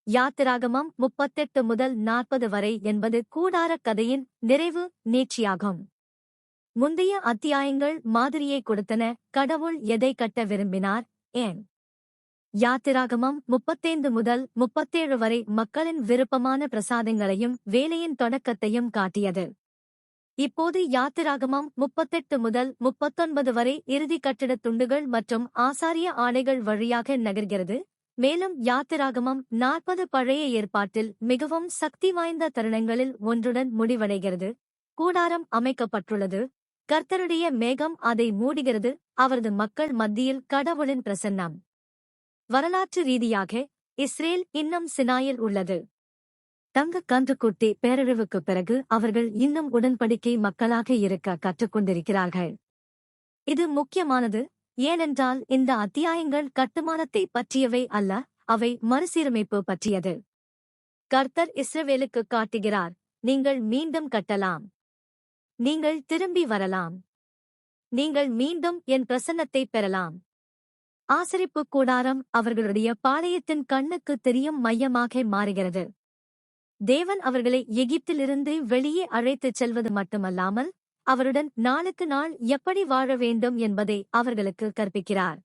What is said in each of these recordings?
யாத்திராகமம் 38 முதல் 40 வரை என்பது கூடாரக் கதையின் நிறைவு நீட்சியாகும். முந்தைய அத்தியாயங்கள் மாதிரியை கொடுத்தன. கடவுள் எதை கட்ட விரும்பினார்? ஏன்? யாத்திராகமம் 35 முதல் 37 வரை மக்களின் விருப்பமான பிரசாதங்களையும் வேலையின் தொடக்கத்தையும் காட்டியது. இப்போது யாத்திராகமம் 38 முதல் 39 வரை இறுதி கட்டிடத் துண்டுகள் மற்றும் ஆசாரிய ஆடைகள் வழியாக நகர்கிறது. மேலும் யாத்திராகமம் 40 பழைய ஏற்பாட்டில் மிகவும் சக்தி வாய்ந்த தருணங்களில் ஒன்றுடன் முடிவடைகிறது. கூடாரம் அமைக்கப்பட்டுள்ளது. கர்த்தருடைய மேகம் அதை மூடுகிறது. அவரது மக்கள் மத்தியில் கடவுளின் பிரசன்னம். வரலாற்று ரீதியாக இஸ்ரேல் இன்னும் சினாயில் உள்ளது. தங்க கன்றுக்குட்டி பேரழிவுக்குப் பிறகு அவர்கள் இன்னும் உடன்படிக்கை மக்களாக இருக்க கற்றுக்கொண்டிருக்கிறார்கள். இது முக்கியமானது. ஏனென்றால் இந்த அத்தியாயங்கள் கட்டுமானத்தை பற்றியவை அல்ல, அவை மறுசீரமைப்பு பற்றியது. கர்த்தர் இஸ்ரவேலுக்கு காட்டுகிறார், நீங்கள் மீண்டும் கட்டலாம். நீங்கள் திரும்பி வரலாம். நீங்கள் மீண்டும் என் பிரசன்னத்தை பெறலாம். ஆசரிப்பு கூடாரம் அவர்களுடைய பாளையத்தின் கண்ணுக்கு தெரியும் மையமாக மாறுகிறது. தேவன் அவர்களை எகிப்திலிருந்து வெளியே அழைத்துச் செல்வது மட்டுமல்லாமல் அவருடன் நாளுக்கு நாள் எப்படி வாழ வேண்டும் என்பதை அவர்களுக்கு கற்பிக்கிறார்.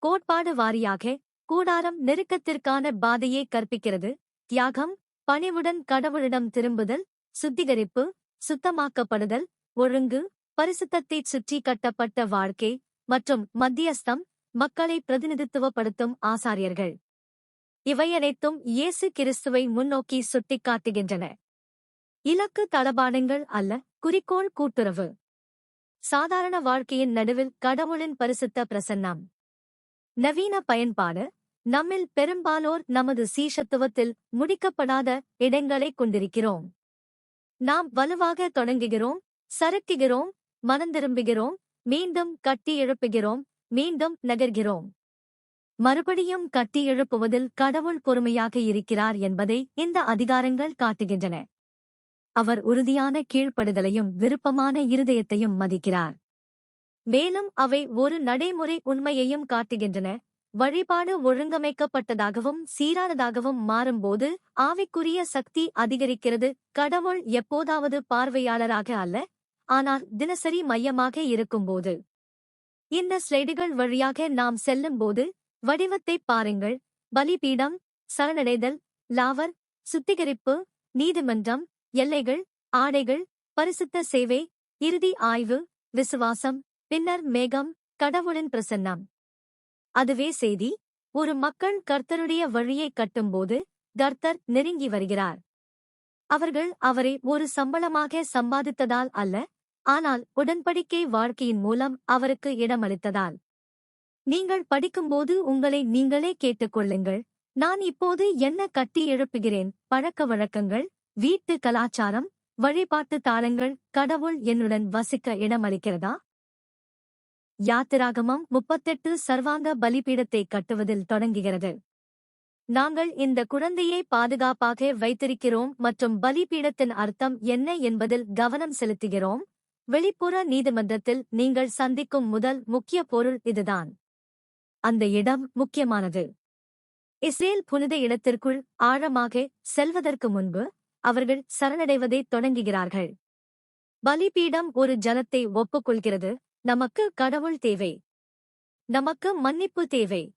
கோட்பாடு வாரியாக கூடாரம் நெருக்கத்திற்கான பாதையை கற்பிக்கிறது. தியாகம், பணிவுடன் கடவுளிடம் திரும்புதல், சுத்திகரிப்பு, சுத்தமாக்கப்படுதல், ஒழுங்கு, பரிசுத்தத்தைச் சுற்றி கட்டப்பட்ட வாழ்க்கை மற்றும் மத்தியஸ்தம், மக்களை பிரதிநிதித்துவப்படுத்தும் ஆசாரியர்கள். இவையனைத்தும் இயேசு கிறிஸ்துவை முன்னோக்கி சுட்டிக்காட்டுகின்றன. இலக்கு தளபாடங்கள் அல்ல, குறிக்கோள் கூட்டுறவு. சாதாரண வாழ்க்கையின் நடுவில் கடவுளின் பரிசுத்த பிரசன்னம். நவீன பயன்பாடு. நம்மில் பெரும்பாலோர் நமது சீஷத்துவத்தில் முடிக்கப்படாத இடங்களைக் கொண்டிருக்கிறோம். நாம் வலுவாக தொடங்குகிறோம், சறுக்குகிறோம், மனந்திரும்புகிறோம், மீண்டும் கட்டி எழுப்புகிறோம், மீண்டும் நகர்கிறோம். மறுபடியும் கட்டி எழுப்புவதில் கடவுள் பொறுமையாக இருக்கிறார் என்பதை இந்த அதிகாரங்கள் காட்டுகின்றன. அவர் உறுதியான கீழ்ப்படுதலையும் விருப்பமான இருதயத்தையும் மதிக்கிறார். மேலும் அவை ஒரு நடைமுறை உண்மையையும் காட்டுகின்றன. வழிபாடு ஒழுங்கமைக்கப்பட்டதாகவும் சீரானதாகவும் மாறும்போது ஆவிக்குரிய சக்தி அதிகரிக்கிறது. கடவுள் எப்போதாவது பார்வையாளராக அல்ல, ஆனால் தினசரி மையமாக இருக்கும்போது. இந்த ஸ்லைடுகள் வழியாக நாம் செல்லும்போது வடிவத்தைப் பாருங்கள். பலிபீடம், சரணடைதல், லாவர், சுத்திகரிப்பு, நீதிமன்றம், எல்லைகள், ஆடைகள், பரிசுத்த சேவை, இறுதி ஆய்வு, விசுவாசம், பின்னர் மேகம், கடவுளின் பிரசன்னம். அதுவே செய்தி. ஒரு மக்கள் கர்த்தருடைய வழியை கட்டும்போது கர்த்தர் நெருங்கி வருகிறார். அவர்கள் அவரை ஒரு சம்பளமாக சம்பாதித்ததால் அல்ல, ஆனால் உடன்படிக்கை வாழ்க்கையின் மூலம் அவருக்கு இடமளித்ததால். நீங்கள் படிக்கும்போது உங்களை நீங்களே கேட்டுக்கொள்ளுங்கள், நான் இப்போது என்ன கட்டி எழுப்புகிறேன்? பழக்க வழக்கங்கள், வீட்டு கலாச்சாரம், வழிபாட்டு தாளங்கள் கடவுள் என்னுடன் வசிக்க இடமளிக்கிறதா? யாத்திராகமம் 38 சர்வாங்க பலிபீடத்தை கட்டுவதில் தொடங்குகிறது. நாங்கள் இந்த குழந்தையை பாதுகாப்பாக வைத்திருக்கிறோம் மற்றும் பலிபீடத்தின் அர்த்தம் என்ன என்பதில் கவனம் செலுத்துகிறோம். வெளிப்புற நீதிமன்றத்தில் நீங்கள் சந்திக்கும் முதல் முக்கிய பொருள் இதுதான். அந்த இடம் முக்கியமானது. இஸ்ரேல் புனித இடத்திற்குள் ஆழமாக செல்வதற்கு முன்பு அவர்கள் சரணடைவதைத் தொடங்குகிறார்கள். பலிபீடம் ஒரு ஜனத்தை ஒப்புக்கொள்கிறது. நமக்கு கடவுள் தேவை. நமக்கு மன்னிப்பு தேவை.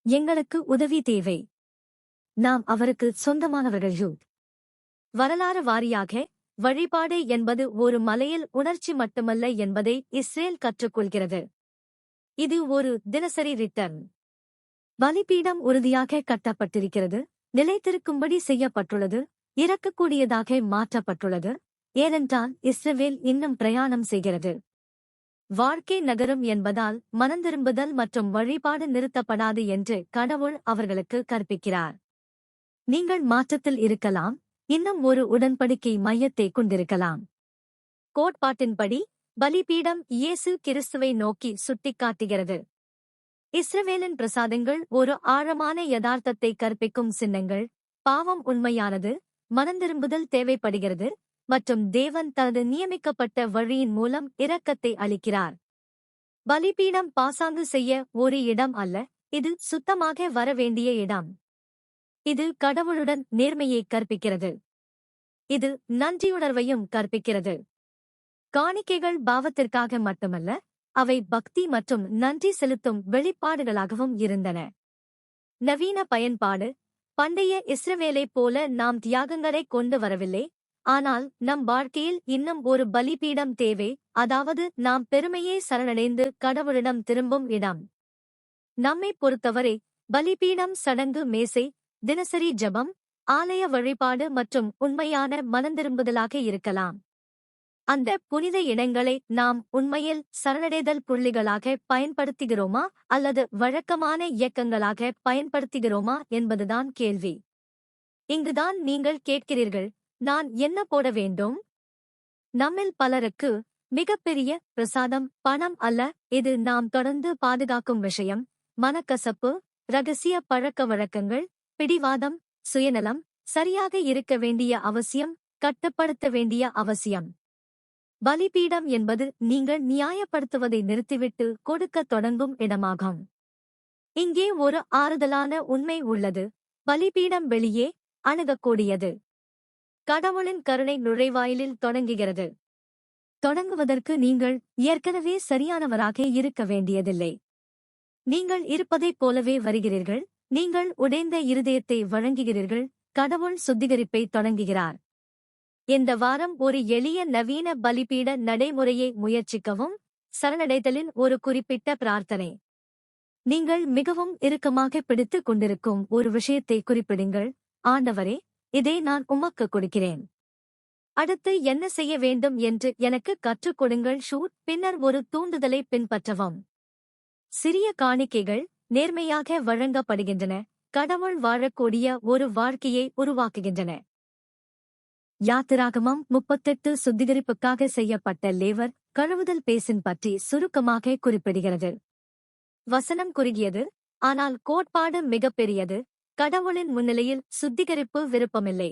எங்களுக்கு உதவி தேவை. நாம் அவருக்கு சொந்தமானவர்கள். வரலாறு வாரியாக வழிபாடு என்பது ஒரு மலையில் உணர்ச்சி மட்டுமல்ல என்பதை இஸ்ரேல் கற்றுக்கொள்கிறது. இது ஒரு தினசரி ரிட்டர்ன். பலிபீடம் உறுதியாக கட்டப்பட்டிருக்கிறது, நிலைத்திருக்கும்படி செய்யப்பட்டுள்ளது, இறக்கக்கூடியதாக மாற்றப்பட்டுள்ளது. ஏனென்றால் இஸ்ரவேல் இன்னும் பிரயாணம் செய்கிறது. வாழ்க்கை நகரும் என்பதால் மனந்திரும்புதல் மற்றும் வழிபாடு நிறுத்தப்படாது என்று கடவுள் அவர்களுக்கு கற்பிக்கிறார். நீங்கள் மாற்றத்தில் இருக்கலாம், இன்னும் ஒரு உடன்படிக்கை மையத்தை கொண்டிருக்கலாம். கோட்பாட்டின்படி பலிபீடம் இயேசு கிறிஸ்துவை நோக்கி சுட்டிக்காட்டுகிறது. இஸ்ரவேலின் பிரசாதங்கள் ஒரு ஆழமான யதார்த்தத்தை கற்பிக்கும் சின்னங்கள். பாவம் உண்மையானது, மனந்திரும்புதல் தேவைப்படுகிறது மற்றும் தேவன் தனது நியமிக்கப்பட்ட வழியின் மூலம் இரக்கத்தை அளிக்கிறார். பலிபீடம் பாசாங்கு செய்ய ஒரு இடம் அல்ல, இது சுத்தமாக வரவேண்டிய இடம். இது கடவுளுடன் நேர்மையை கற்பிக்கிறது. இது நன்றியுணர்வையும் கற்பிக்கிறது. காணிக்கைகள் பாவத்திற்காக மட்டுமல்ல, அவை பக்தி மற்றும் நன்றி செலுத்தும் வெளிப்பாடுகளாகவும் இருந்தன. நவீன பயன்பாடு. பண்டைய இஸ்ரவேலைப் போல நாம் தியாகங்களை கொண்டு வரவில்லை, ஆனால் நம் வாழ்க்கையில் இன்னும் ஒரு பலிபீடம் தேவை, அதாவது நாம் பெருமையே சரணடைந்து கடவுளிடம் திரும்பும் இடம். நம்மைப் பொறுத்தவரை பலிபீடம் சடங்கு மேசை, தினசரி ஜெபம், ஆலய வழிபாடு மற்றும் உண்மையான மனந்திரும்புதலாக இருக்கலாம். அந்த புனித இடங்களை நாம் உண்மையில் சரணடைதல் புள்ளிகளாக பயன்படுத்துகிறோமா அல்லது வழக்கமான இயக்கங்களாக பயன்படுத்துகிறோமா என்பதுதான் கேள்வி. இங்குதான் நீங்கள் கேட்கிறீர்கள், நான் என்ன போட வேண்டும்? நம்மில் பலருக்கு மிகப்பெரிய பிரசாதம் பணம் அல்ல, இது நாம் தொடர்ந்து பாதுகாக்கும் விஷயம். மனக்கசப்பு, இரகசிய பழக்க வழக்கங்கள், பிடிவாதம், சுயநலம், சரியாக இருக்க வேண்டிய அவசியம், கட்டுப்படுத்த வேண்டிய அவசியம். பலிபீடம் என்பது நீங்கள் நியாயப்படுத்துவதை நிறுத்திவிட்டு கொடுக்கத் தொடங்கும் இடமாகும். இங்கே ஒரு ஆறுதலான உண்மை உள்ளது. பலிபீடம் வெளியே அணுகக்கூடியது. கடவுளின் கருணை நுழைவாயிலில் தொடங்குகிறது. தொடங்குவதற்கு நீங்கள் ஏற்கனவே சரியானவராக இருக்க வேண்டியதில்லை. நீங்கள் இருப்பதைப் போலவே வருகிறீர்கள். நீங்கள் உடைந்த இருதயத்தை வழங்குகிறீர்கள். கடவுள் சுத்திகரிப்பை தொடங்குகிறார். இந்த வாரம் ஒரு எளிய நவீன பலிபீட நடைமுறையை முயற்சிக்கவும். சரணடைதலின் ஒரு குறிப்பிட்ட பிரார்த்தனை. நீங்கள் மிகவும் இறுக்கமாக பிடித்துக் கொண்டிருக்கும் ஒரு விஷயத்தை குறிப்பிடுங்கள். ஆண்டவரே, இதை நான் உமக்கு கொடுக்கிறேன். அடுத்து என்ன செய்ய வேண்டும் என்று எனக்கு கற்றுக் கொடுங்கள். பின்னர் ஒரு தூண்டுதலை பின்பற்றவும். சிறிய காணிக்கைகள் நேர்மையாக வழங்கப்படுகின்றன, கடவுள் வாழக்கூடிய ஒரு வாழ்க்கையை உருவாக்குகின்றன. யாத்திராகமம் 38 சுத்திகரிப்புக்காக செய்யப்பட்ட லேவர் கழுவுதல் பேசின் பற்றி சுருக்கமாக குறிப்பிடுகிறது. வசனம் குறுகியது, ஆனால் கோட்பாடு மிகப்பெரியது. கடவுளின் முன்னிலையில் சுத்திகரிப்பு விருப்பமில்லை.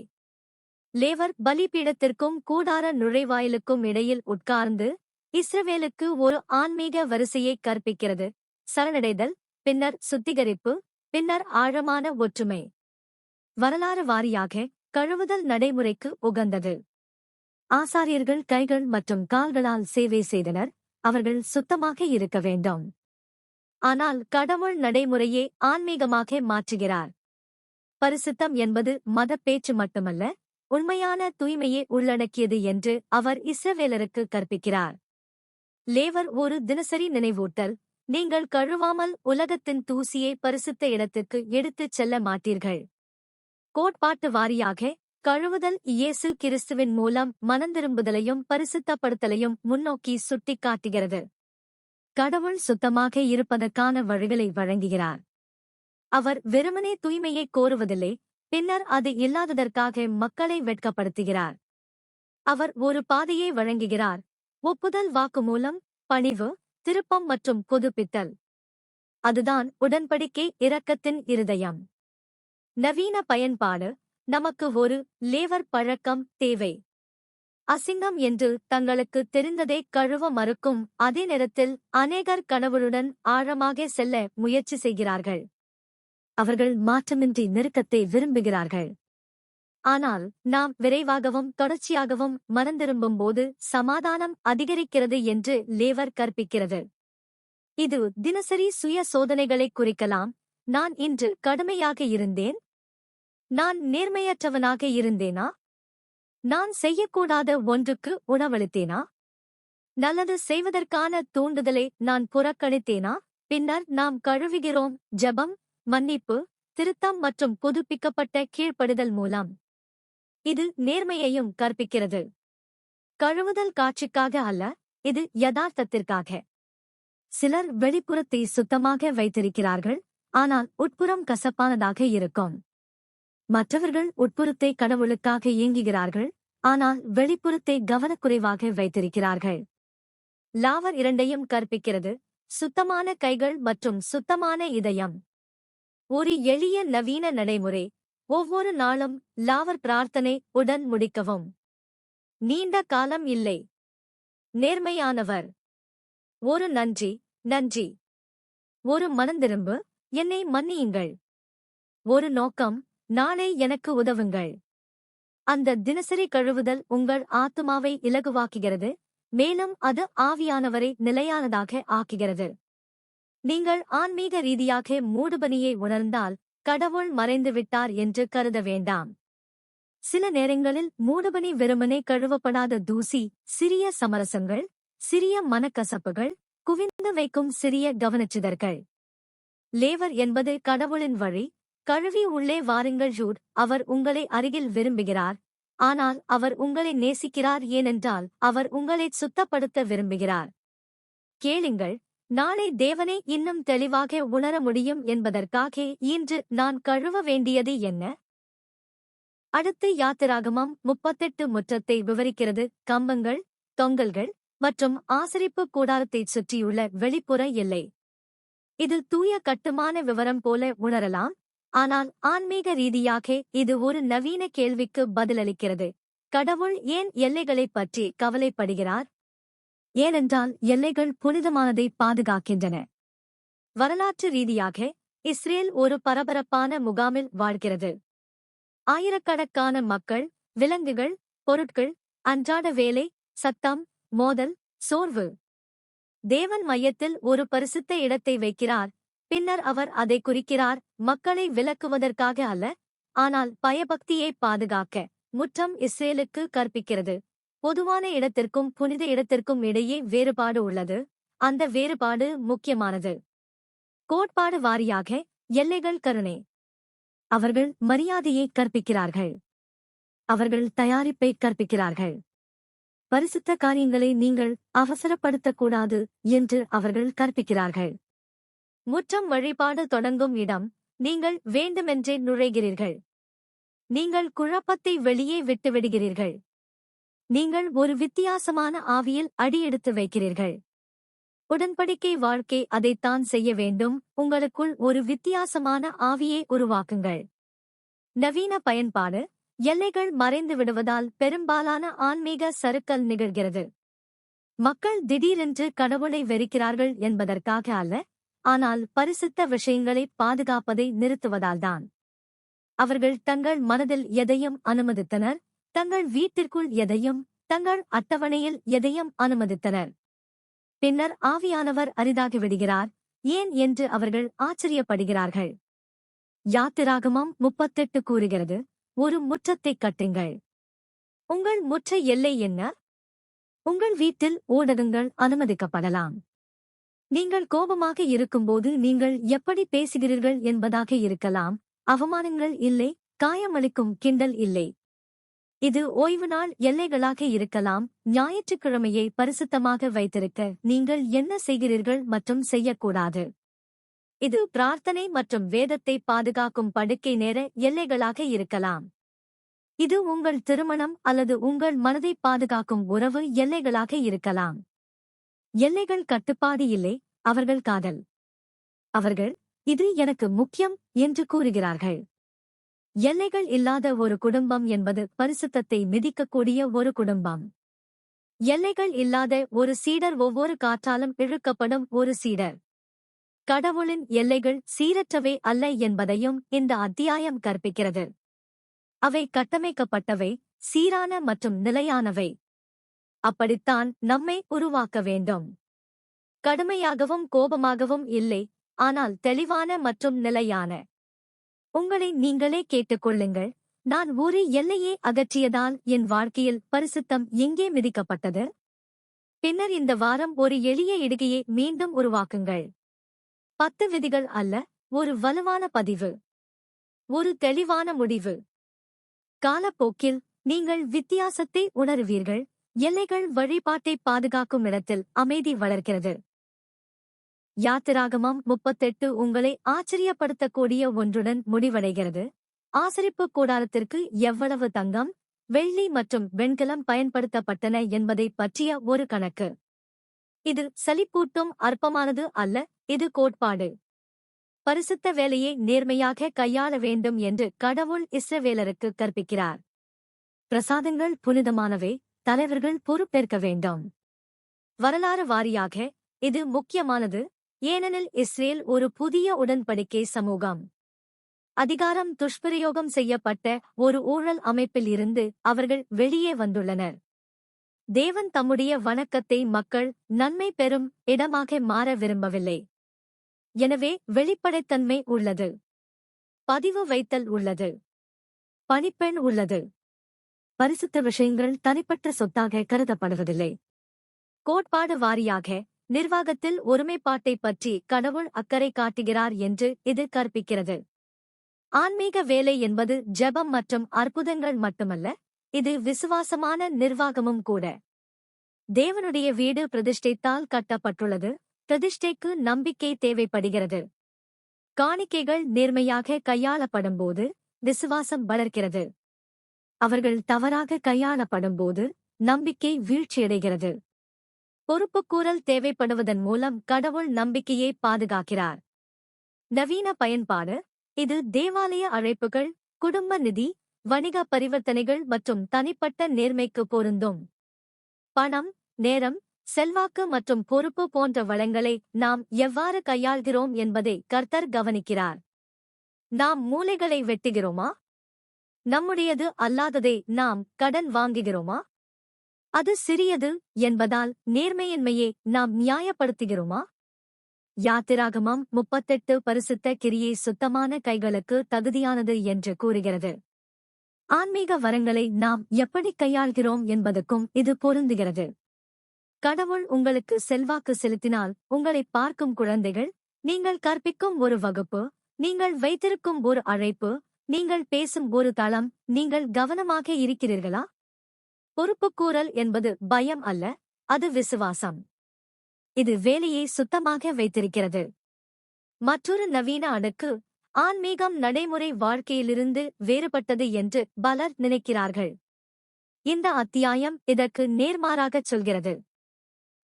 லேவர் பலிபீடத்திற்கும் கூடார நுழைவாயிலுக்கும் இடையில் உட்கார்ந்து இஸ்ரவேலுக்கு ஒரு ஆன்மீக வரிசையை கற்பிக்கிறது. சரணடைதல், பின்னர் சுத்திகரிப்பு, பின்னர் ஆழமான ஒற்றுமை. வரலாறு வாரியாக கழுவுதல் நடைமுறைக்கு உகந்தது. ஆசாரியர்கள் கைகள் மற்றும் கால்களால் சேவை செய்தனர், அவர்கள் சுத்தமாக இருக்க வேண்டும். ஆனால் கடவுள் நடைமுறையை ஆன்மீகமாக மாற்றுகிறார். பரிசுத்தம் என்பது மதப் பேச்சு மட்டுமல்ல, உண்மையான தூய்மையை உள்ளடக்கியது என்று அவர் இஸ்ரவேலருக்கு கற்பிக்கிறார். லேவர் ஒரு தினசரி நினைவூட்டல். நீங்கள் கழுவாமல் உலகத்தின் தூசியை பரிசுத்த இடத்துக்கு எடுத்துச் செல்ல மாட்டீர்கள். கோட்பாட்டு வாரியாக கழுவுதல் இயேசு கிறிஸ்துவின் மூலம் மனந்திரும்புதலையும் பரிசுத்தப்படுத்தலையும் முன்னோக்கி சுட்டிக்காட்டுகிறது. கடவுள் சுத்தமாக இருப்பதற்கான வழிகளை வழங்குகிறார். அவர் வெறுமனே தூய்மையை கோருவதில்லை, பின்னர் அது இல்லாததற்காக மக்களை வெட்கப்படுத்துகிறார். அவர் ஒரு பாதையை வழங்குகிறார். ஒப்புதல் வாக்குமூலம், பணிவு, திருப்பம் மற்றும் புதுப்பித்தல். அதுதான் உடன்படிக்கை இரக்கத்தின் இருதயம். நவீன பயன்பாடு. நமக்கு ஒரு லேவர் பழக்கம் தேவை. அசிங்கம் என்று தங்களுக்கு தெரிந்ததை கழுவ மறுக்கும் அதே நேரத்தில் அநேகர் கடவுளுடன் ஆழமாக செல்ல முயற்சி செய்கிறார்கள். அவர்கள் மாற்றமின்றி நெருக்கத்தை விரும்புகிறார்கள். ஆனால் நாம் விரைவாகவும் தொடர்ச்சியாகவும் மனந்திரும்பும்போது சமாதானம் அதிகரிக்கிறது என்று லேவர் கற்பிக்கிறது. இது தினசரி சுய சோதனைகளை குறிக்கலாம். நான் இன்று கடுமையாக இருந்தேன். நான் நேர்மையற்றவனாக இருந்தேனா? நான் செய்யக்கூடாத ஒன்றுக்கு உணவளித்தேனா? நல்லது செய்வதற்கான தூண்டுதலை நான் புறக்கணித்தேனா? பின்னர் நாம் கழுவுகிறோம். ஜெபம், மன்னிப்பு, திருத்தம் மற்றும் புதுப்பிக்கப்பட்ட கீழ்ப்படிதல் மூலம். இது நேர்மையையும் கற்பிக்கிறது. கழுவுதல் காட்சிக்காக அல்ல, இது யதார்த்தத்திற்காக. சிலர் வெளிப்புறத்தை சுத்தமாக வைத்திருக்கிறார்கள், ஆனால் உட்புறம் கசப்பானதாக இருக்கும். மற்றவர்கள் உட்புறத்தை கடவுளுக்காக இயங்குகிறார்கள், ஆனால் வெளிப்புறத்தை கவனக்குறைவாக வைத்திருக்கிறார்கள். லாவர் இரண்டையும் கற்பிக்கிறது, சுத்தமான கைகள் மற்றும் சுத்தமான இதயம். ஒரு எளிய நவீன நடைமுறை. ஒவ்வொரு நாளும் லாவர் பிரார்த்தனை உடன் முடிக்கவும். நீண்ட காலம் இல்லை. நேர்மையானவர். ஒரு நன்றி, நன்றி. ஒரு மனந்திரும்பு, என்னை மன்னியுங்கள். ஒரு நோக்கம், நாளை எனக்கு உதவுங்கள். அந்த தினசரி கழுவுதல் உங்கள் ஆத்துமாவை இலகுவாக்குகிறது, மேலும் அது ஆவியானவரை நிலையானதாக ஆக்குகிறது. நீங்கள் ஆன்மீக ரீதியாக மூடுபனியை உணர்ந்தால் கடவுள் மறைந்துவிட்டார் என்று கருத வேண்டாம். சில நேரங்களில் மூடுபனி வெறுமனே கழுவப்படாத தூசி, சிறிய சமரசங்கள், சிறிய மனக்கசப்புகள், குவிந்து வைக்கும் சிறிய கவனச்சிதறல்கள். லேவர் என்பது கடவுளின் வழி. கழுவி உள்ளே வாருங்கள் ஜூட். அவர் உங்களை அருகில் விரும்புகிறார், ஆனால் அவர் உங்களை நேசிக்கிறார், ஏனென்றால் அவர் உங்களைச் சுத்தப்படுத்த விரும்புகிறார். கேளுங்கள், நாளை தேவனை இன்னும் தெளிவாக உணர முடியும் என்பதற்காக இன்று நான் கழுவ வேண்டியது என்ன? அடுத்து யாத்திராகமம் 38 முற்றத்தை விவரிக்கிறது. கம்பங்கள், தொங்கல்கள் மற்றும் ஆசரிப்பு கூடாரத்தைச் சுற்றியுள்ள வெளிப்புற எல்லை. இது தூய கட்டுமான விவரம் போல உணரலாம், ஆனால் ஆன்மீக ரீதியாக இது ஒரு நவீன கேள்விக்கு பதிலளிக்கிறது. கடவுள் ஏன் எல்லைகளைப் பற்றி கவலைப்படுகிறார்? ஏனென்றால் எல்லைகள் புனிதமானதை பாதுகாக்கின்றன. வரலாற்று ரீதியாக இஸ்ரேல் ஒரு பரபரப்பான முகாமில் வாழ்கிறது. ஆயிரக்கணக்கான மக்கள், விலங்குகள், பொருட்கள், அன்றாட வேலை, சத்தம், மோதல், சோர்வு. தேவன் மையத்தில் ஒரு பரிசுத்த இடத்தை வைக்கிறார், பின்னர் அவர் அதை குறிக்கிறார், மக்களை விலக்குவதற்காக அல்ல, ஆனால் பயபக்தியை பாதுகாக்க. முற்றம் இஸ்ரேலுக்கு கற்பிக்கிறது. பொதுவான இடத்திற்கும் புனித இடத்திற்கும் இடையே வேறுபாடு உள்ளது. அந்த வேறுபாடு முக்கியமானது. கோட்பாடு வாரியாக எல்லைகள் கருணை. அவர்கள் மரியாதையை கற்பிக்கிறார்கள். அவர்கள் தயாரிப்பை கற்பிக்கிறார்கள். பரிசுத்த காரியங்களை நீங்கள் அவசரப்படுத்தக்கூடாது என்று அவர்கள் கற்பிக்கிறார்கள். முற்றம் வழிபாடு தொடங்கும் இடம். நீங்கள் வேண்டுமென்றே நுழைகிறீர்கள். நீங்கள் குழப்பத்தை வெளியே விட்டுவிடுகிறீர்கள். நீங்கள் ஒரு வித்தியாசமான ஆவியில் அடியெடுத்து வைக்கிறீர்கள். உடன்படிக்கை வாழ்க்கை அதைத்தான் செய்ய வேண்டும். உங்களுக்குள் ஒரு வித்தியாசமான ஆவியை உருவாக்குங்கள். நவீன பயன்பாடு. எல்லைகள் மறைந்து விடுவதால் பெரும்பாலான ஆன்மீக சறுக்கல் நிகழ்கிறது. மக்கள் திடீரென்று கடவுளை வெறுக்கிறார்கள் என்பதற்காக அல்ல, ஆனால் பரிசுத்த விஷயங்களை பாதுகாப்பதை நிறுத்துவதால்தான். அவர்கள் தங்கள் மனதில் எதையும் அனுமதித்தனர், தங்கள் வீட்டிற்குள் எதையும், தங்கள் அட்டவணையில் எதையும் அனுமதித்தனர். பின்னர் ஆவியானவர் அரிதாகிவிடுகிறார். ஏன் என்று அவர்கள் ஆச்சரியப்படுகிறார்கள். யாத்திராகமம் 38 கூறுகிறது, ஒரு முற்றத்தைக் கட்டுங்கள். உங்கள் முற்ற எல்லை என்ன? உங்கள் வீட்டில் ஊடகங்கள் அனுமதிக்கப்படலாம். நீங்கள் கோபமாக இருக்கும்போது நீங்கள் எப்படி பேசுகிறீர்கள் என்பதாக இருக்கலாம். அவமானங்கள் இல்லை, காயமளிக்கும் கிண்டல் இல்லை. இது ஓய்வு நாள் எல்லைகளாக இருக்கலாம். ஞாயிற்றுக்கிழமையை பரிசுத்தமாக வைத்திருக்க நீங்கள் என்ன செய்கிறீர்கள் மற்றும் செய்யக்கூடாது. இது பிரார்த்தனை மற்றும் வேதத்தை பாதுகாக்கும் படுக்கை நேர எல்லைகளாக இருக்கலாம். இது உங்கள் திருமணம் அல்லது உங்கள் மனதை பாதுகாக்கும் உறவு எல்லைகளாக இருக்கலாம். எல்லைகள் கட்டுப்பாடு இல்லை, அவர்கள் காதல். அவர்கள் இது எனக்கு முக்கியம் என்று கூறுகிறார்கள். எல்லைகள் இல்லாத ஒரு குடும்பம் என்பது பரிசுத்தத்தை மிதிக்கக்கூடிய ஒரு குடும்பம். எல்லைகள் இல்லாத ஒரு சீடர் ஒவ்வொரு காற்றாலும் இழுக்கப்படும் ஒரு சீடர். கடவுளின் எல்லைகள் சீரற்றவை அல்ல என்பதையும் இந்த அத்தியாயம் கற்பிக்கிறது. அவை கட்டமைக்கப்பட்டவை, சீரான மற்றும் நிலையானவை. அப்படித்தான் நம்மை உருவாக்க வேண்டும். கடுமையாகவும் கோபமாகவும் இல்லை, ஆனால் தெளிவான மற்றும் நிலையான. உங்களை நீங்களே கேட்டுக்கொள்ளுங்கள், நான் ஒரு எல்லையை அகற்றியதால் என் வாழ்க்கையில் பரிசுத்தம் எங்கே மிதிக்கப்பட்டது? பின்னர் இந்த வாரம் ஒரு எளிய இடுகையை மீண்டும் உருவாக்குங்கள். 10 விதிகள் அல்ல, ஒரு வலுவான பதிவு, ஒரு தெளிவான முடிவு. காலப்போக்கில் நீங்கள் வித்தியாசத்தை உணருவீர்கள். எல்லைகள் வழிபாட்டை பாதுகாக்கும் இடத்தில் அமைதி வளர்க்கிறது. யாத்திராகமம் 38 உங்களை ஆச்சரியப்படுத்தக்கூடிய ஒன்றுடன் முடிவடைகிறது. ஆசரிப்பு கூடாரத்திற்கு எவ்வளவு தங்கம், வெள்ளி மற்றும் வெண்கலம் பயன்படுத்தப்பட்டன என்பதை பற்றிய ஒரு கணக்கு. இது சலிப்பூட்டும் அற்பமானது அல்ல, இது கோட்பாடு. பரிசுத்த வேலையை நேர்மையாக கையாள வேண்டும் என்று கடவுள் இஸ்ரவேலருக்கு கற்பிக்கிறார். பிரசாதங்கள் புனிதமானவை, தலைவர்கள் பொறுப்பேற்க வேண்டும். வரலாறு வாரியாக இது முக்கியமானது, ஏனெனில் இஸ்ரேல் ஒரு புதிய உடன்படிக்கை சமூகம். அதிகாரம் துஷ்பிரயோகம் செய்யப்பட்ட ஒரு ஊழல் அமைப்பில் இருந்து அவர்கள் வெளியே வந்துள்ளனர். தேவன் தம்முடைய வணக்கத்தை மக்கள் நன்மை பெறும் இடமாக மாற விரும்பவில்லை. எனவே வெளிப்படைத்தன்மை உள்ளது. பதிவு வைத்தல் உள்ளது. பணிப்பெண் உள்ளது. பரிசுத்த விஷயங்கள் தனிப்பட்ட சொத்தாக கருதப்படுவதில்லை. கோட்பாடு வாரியாக நிர்வாகத்தில் ஒருமைப்பாட்டைப் பற்றி கடவுள் அக்கறை காட்டுகிறார் என்று இது கற்பிக்கிறது. ஆன்மீக வேலை என்பது ஜெபம் மற்றும் அற்புதங்கள் மட்டுமல்ல, இது விசுவாசமான நிர்வாகமும் கூட. தேவனுடைய வீடு பிரதிஷ்டைத்தால் கட்டப்பட்டுள்ளது. பிரதிஷ்டைக்கு நம்பிக்கை தேவைப்படுகிறது. காணிக்கைகள் நேர்மையாக கையாளப்படும்போது விசுவாசம் வளர்க்கிறது. அவர்கள் தவறாக கையாளப்படும்போது நம்பிக்கை வீழ்ச்சியடைகிறது. பொறுப்புக்கூறல் தேவைப்படுவதன் மூலம் கடவுள் நம்பிக்கையை பாதுகாக்கிறார். நவீன பயன்பாடு இது தேவாலய அழைப்புகள், குடும்ப நிதி, வணிக பரிவர்த்தனைகள் மற்றும் தனிப்பட்ட நேர்மைக்கு பொருந்தும். பணம், நேரம், செல்வாக்கு மற்றும் பொறுப்பு போன்ற வளங்களை நாம் எவ்வாறு கையாள்கிறோம் என்பதை கர்த்தர் கவனிக்கிறார். நாம் மூலைகளை வெட்டுகிறோமா? நம்முடையது அல்லாததை நாம் கடன் வாங்குகிறோமா? அது சிறியது என்பதால் நேர்மையின்மையை நாம் நியாயப்படுத்துகிறோமா? யாத்திராகமம் 38 பரிசுத்த கிரியை சுத்தமான கைகளுக்கு தகுதியானது என்று கூறுகிறது. ஆன்மீக வரங்களை நாம் எப்படி கையாள்கிறோம் என்பதற்கும் இது பொருந்துகிறது. கடவுள் உங்களுக்கு செல்வாக்கு செலுத்தினால் உங்களை பார்க்கும் குழந்தைகள், நீங்கள் கற்பிக்கும் ஒரு வகுப்பு, நீங்கள் வைத்திருக்கும் ஒரு அழைப்பு, நீங்கள் பேசும் ஒரு தளம், நீங்கள் கவனமாக இருக்கிறீர்களா? பொறுப்புக்கூறல் என்பது பயம் அல்ல, அது விசுவாசம். இது வேலையை சுத்தமாக வைத்திருக்கிறது. மற்றொரு நவீன அடுக்கு, ஆன்மீகம் நடைமுறை வாழ்க்கையிலிருந்து வேறுபட்டது என்று பலர் நினைக்கிறார்கள். இந்த அத்தியாயம் இதற்கு நேர்மாறாகச் சொல்கிறது.